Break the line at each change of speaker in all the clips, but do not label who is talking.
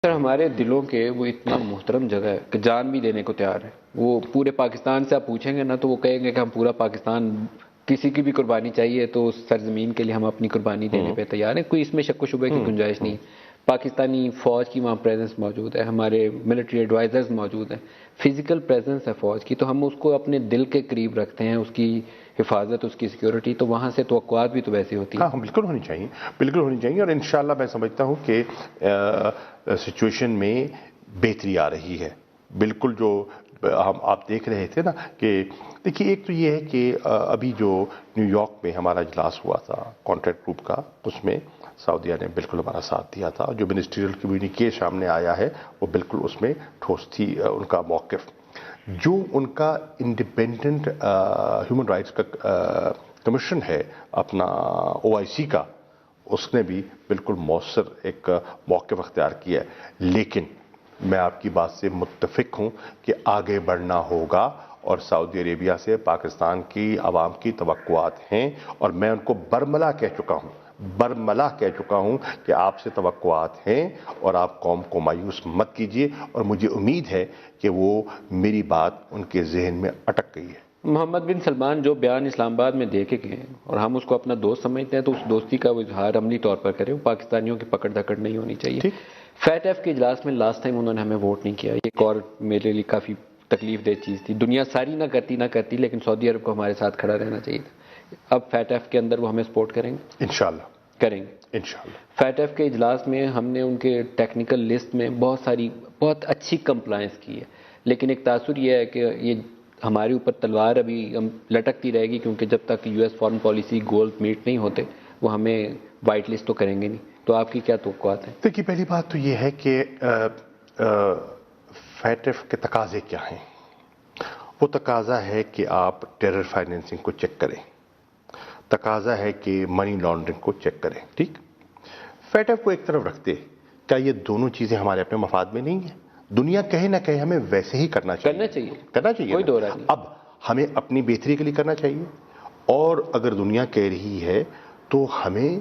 سر ہمارے دلوں کے وہ اتنا محترم جگہ ہے کہ جان بھی دینے کو تیار ہے. وہ پورے پاکستان سے آپ پوچھیں گے نا تو وہ کہیں گے کہ ہم پورا پاکستان، کسی کی بھی قربانی چاہیے تو اس سرزمین کے لیے ہم اپنی قربانی دینے پہ تیار ہیں. کوئی اس میں شک و شبہ کی گنجائش نہیں. پاکستانی فوج کی وہاں پریزنس موجود ہے، ہمارے ملٹری ایڈوائزرز موجود ہیں، فزیکل پریزنس ہے فوج کی، تو ہم اس کو اپنے دل کے قریب رکھتے ہیں، اس کی حفاظت، اس کی سیکیورٹی. تو وہاں سے توقعات بھی تو ویسی ہوتی ہیں.
ہاں بالکل ہونی چاہیے، بالکل ہونی چاہیے. اور انشاءاللہ میں سمجھتا ہوں کہ سچویشن میں بہتری آ رہی ہے. بالکل جو آپ دیکھ رہے تھے نا کہ دیکھیے، ایک تو یہ ہے کہ ابھی جو نیو یارک میں ہمارا اجلاس ہوا تھا کانٹریکٹ گروپ کا، اس میں سعودیہ نے بالکل ہمارا ساتھ دیا تھا. جو منسٹریل کمیونیکے سامنے آیا ہے وہ بالکل اس میں ٹھوس تھی ان کا موقف. جو ان کا انڈیپینڈنٹ ہیومن رائٹس کا کمیشن ہے اپنا OIC کا، اس نے بھی بالکل مؤثر ایک موقف اختیار کیا ہے. لیکن میں آپ کی بات سے متفق ہوں کہ آگے بڑھنا ہوگا، اور سعودی عربیہ سے پاکستان کی عوام کی توقعات ہیں، اور میں ان کو برملا کہہ چکا ہوں کہ آپ سے توقعات ہیں اور آپ قوم کو مایوس مت کیجیے. اور مجھے امید ہے کہ وہ میری بات ان کے ذہن میں اٹک گئی ہے.
محمد بن سلمان جو بیان اسلام آباد میں دے کے گئے ہیں اور ہم اس کو اپنا دوست سمجھتے ہیں، تو اس دوستی کا وہ اظہار عملی طور پر کرے. وہ پاکستانیوں کی پکڑ دھکڑ نہیں ہونی چاہیے. فیٹ ایف کے اجلاس میں لاسٹ ٹائم انہوں نے ہمیں ووٹ نہیں کیا. ایک اور میرے لیے کافی تکلیف دہ چیز تھی. دنیا ساری نہ کرتی لیکن سعودی عرب کو ہمارے ساتھ کھڑا رہنا چاہیے تھا. اب فیٹ ایف کے اندر وہ ہمیں سپورٹ کریں گے،
انشاءاللہ
کریں گے
انشاءاللہ.
فیٹ ایف کے اجلاس میں ہم نے ان کے ٹیکنیکل لسٹ میں بہت اچھی کمپلائنس کی ہے. لیکن ایک تاثر یہ ہے کہ یہ ہمارے اوپر تلوار ابھی لٹکتی رہے گی، کیونکہ جب تک US foreign policy goal meet نہیں ہوتے وہ ہمیں وائٹ لسٹ تو کریں گے نہیں. تو آپ کی کیا توقعات ہیں؟
دیکھیے، پہلی بات تو یہ ہے کہ فیٹ ایف کے تقاضے کیا ہیں. وہ تقاضا ہے کہ آپ ٹیرر فائنینسنگ کو چیک کریں، تقاضا ہے کہ منی لانڈرنگ کو چیک کریں. ٹھیک، فیٹ ایف کو ایک طرف رکھتے، کیا یہ دونوں چیزیں ہمارے اپنے مفاد میں نہیں ہیں؟ دنیا کہیں نہ کہیں ہمیں ویسے ہی کرنا چاہیے.
کوئی دو رائے نہیں.
اب ہمیں اپنی بہتری کے لیے کرنا چاہیے، اور اگر دنیا کہہ رہی ہے تو ہمیں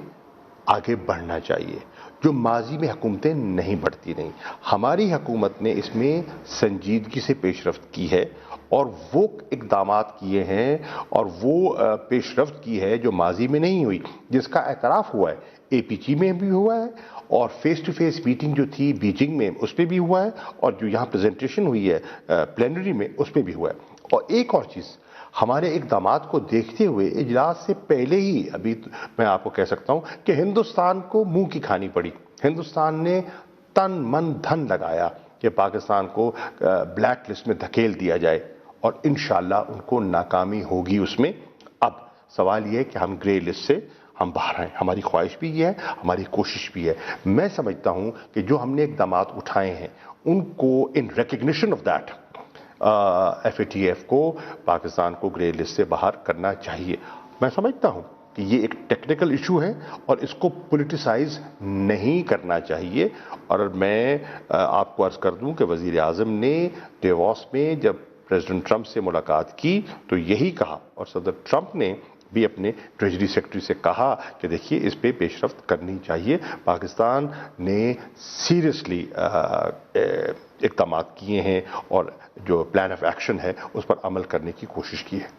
آگے بڑھنا چاہیے. جو ماضی میں حکومتیں نہیں بڑھتی نہیں، ہماری حکومت نے اس میں سنجیدگی سے پیش رفت کی ہے، اور وہ اقدامات کیے ہیں اور وہ پیش رفت کی ہے جو ماضی میں نہیں ہوئی، جس کا اعتراف ہوا ہے APG میں بھی ہوا ہے، اور فیس ٹو فیس میٹنگ جو تھی بیجنگ میں اس پہ بھی ہوا ہے، اور جو یہاں پریزنٹیشن ہوئی ہے پلینری میں اس پہ بھی ہوا ہے. اور ایک اور چیز، ہمارے اقدامات کو دیکھتے ہوئے اجلاس سے پہلے ہی ابھی میں آپ کو کہہ سکتا ہوں کہ ہندوستان کو منہ کی کھانی پڑی. ہندوستان نے تن من دھن لگایا کہ پاکستان کو بلیک لسٹ میں دھکیل دیا جائے، اور انشاءاللہ ان کو ناکامی ہوگی اس میں. اب سوال یہ ہے کہ ہم گرے لسٹ سے ہم باہر آئیں. ہماری خواہش بھی یہ ہے، ہماری کوشش بھی ہے. میں سمجھتا ہوں کہ جو ہم نے اقدامات اٹھائے ہیں ان کو in recognition of that FATF کو پاکستان کو گرے لسٹ سے باہر کرنا چاہیے. میں سمجھتا ہوں کہ یہ ایک ٹیکنیکل ایشو ہے اور اس کو پولیٹیسائز نہیں کرنا چاہیے. اور میں آپ کو عرض کر دوں کہ وزیر اعظم نے ڈیووس میں جب پریزیڈنٹ ٹرمپ سے ملاقات کی تو یہی کہا، اور صدر ٹرمپ نے بھی اپنے ٹریجری سیکرٹری سے کہا کہ دیکھیے اس پہ پیش رفت کرنی چاہیے. پاکستان نے سیریسلی اقدامات کیے ہیں اور جو پلان آف ایکشن ہے اس پر عمل کرنے کی کوشش کی ہے.